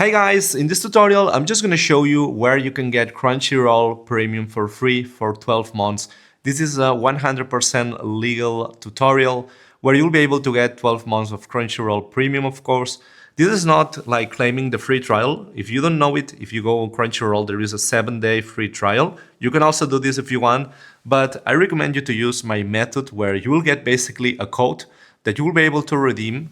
Hey guys, in this tutorial I'm just gonna show you where you can get Crunchyroll Premium for free for 12 months. This is a 100% legal tutorial where you'll be able to get 12 months of Crunchyroll Premium, of course. This is not like claiming the free trial. If you don't know it, if you go on Crunchyroll, there is a 7-day free trial. You can also do this if you want, but I recommend you to use my method where you will get basically a code that you will be able to redeem,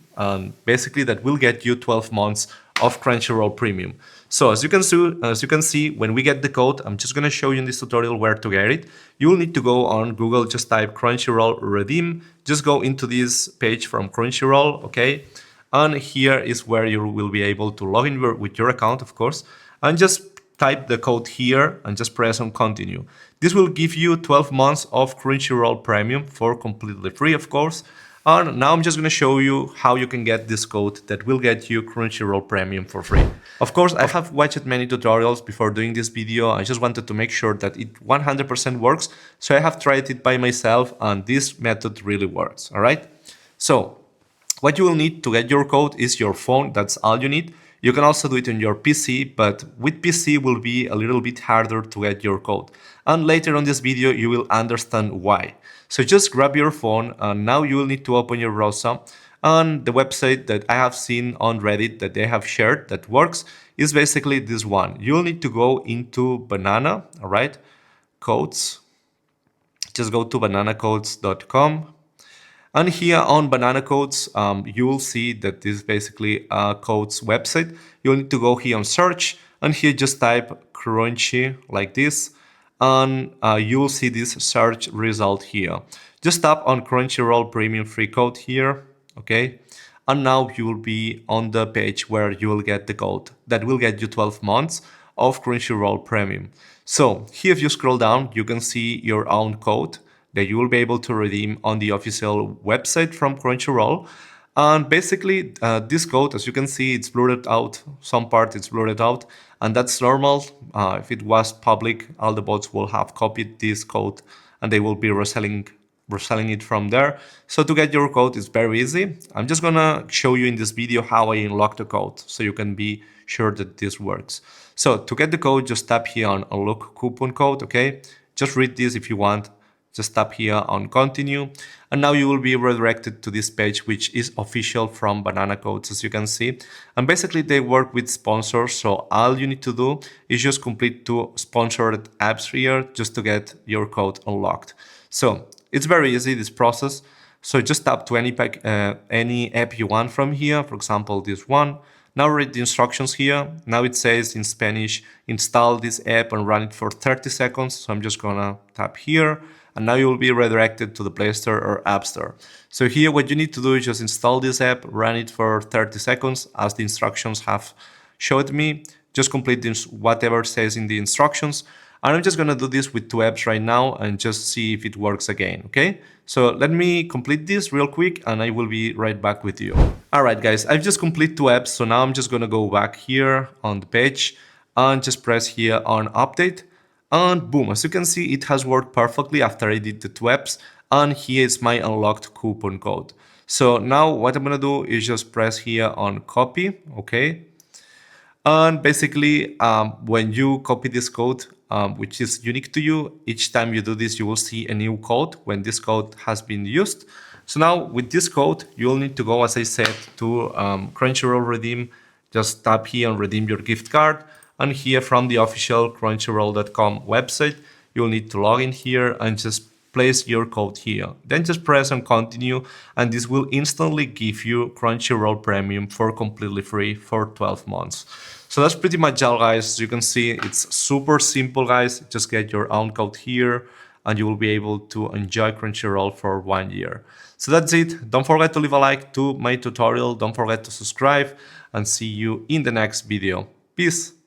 basically that will get you 12 months of Crunchyroll Premium. So as you can see, when we get the code, I'm just gonna show you in this tutorial where to get it. You will need to go on Google, just type Crunchyroll redeem, just go into this page from Crunchyroll, okay? And here is where you will be able to log in with your account, of course, and just type the code here and just press on continue. This will give you 12 months of Crunchyroll Premium for completely free, of course. And now I'm just going to show you how you can get this code that will get you Crunchyroll Premium for free. Of course, I have watched many tutorials before doing this video. I just wanted to make sure that it 100% works. So I have tried it by myself and this method really works. All right. So what you will need to get your code is your phone. That's all you need. You can also do it on your PC, but with PC will be a little bit harder to get your code. And later on this video, you will understand why. So just grab your phone and now you will need to open your browser. And the website that I have seen on Reddit that they have shared that works is basically this one. You'll need to go into Banana, all right, codes. Just go to bananacodes.com. And here on Banana Codes, you will see that this is basically a codes website. You'll need to go here on search and here just type Crunchy like this. And you will see this search result here. Just tap on Crunchyroll Premium Free Code here, okay? And now you will be on the page where you will get the code that will get you 12 months of Crunchyroll Premium. So here if you scroll down, you can see your own code that you will be able to redeem on the official website from Crunchyroll. And basically, this code, as you can see, it's blurred out. Some part it's blurred out, and that's normal. If it was public, all the bots will have copied this code, and they will be reselling it from there. So to get your code is very easy. I'm just gonna show you in this video how I unlock the code, so you can be sure that this works. So to get the code, just tap here on unlock coupon code. Okay, just read this if you want. Just tap here on continue and now you will be redirected to this page which is official from Banana Codes, as you can see. And basically they work with sponsors, so all you need to do is just complete 2 sponsored apps here just to get your code unlocked. So it's very easy, this process. So just tap to any app you want from here, for example this one. Now read the instructions here. Now it says in Spanish, install this app and run it for 30 seconds. So I'm just gonna tap here. And now you will be redirected to the Play Store or App Store. So here what you need to do is just install this app, run it for 30 seconds as the instructions have showed me. Just complete this, whatever says in the instructions. And I'm just gonna do this with 2 apps right now and just see if it works again, okay? So let me complete this real quick and I will be right back with you. All right, guys, I've just completed 2 apps. So now I'm just gonna go back here on the page and just press here on update. And boom, as you can see, it has worked perfectly after I did the 2 apps. And here is my unlocked coupon code. So now what I'm gonna do is just press here on copy, okay? And basically, when you copy this code, which is unique to you, each time you do this, you will see a new code when this code has been used. So now with this code, you'll need to go, as I said, to Crunchyroll redeem. Just tap here and redeem your gift card. And here from the official Crunchyroll.com website, you'll need to log in here and just place your code here. Then just press on continue and this will instantly give you Crunchyroll Premium for completely free for 12 months. So that's pretty much all, guys. As you can see, it's super simple, guys. Just get your own code here and you will be able to enjoy Crunchyroll for 1 year. So that's it. Don't forget to leave a like to my tutorial. Don't forget to subscribe and see you in the next video. Peace.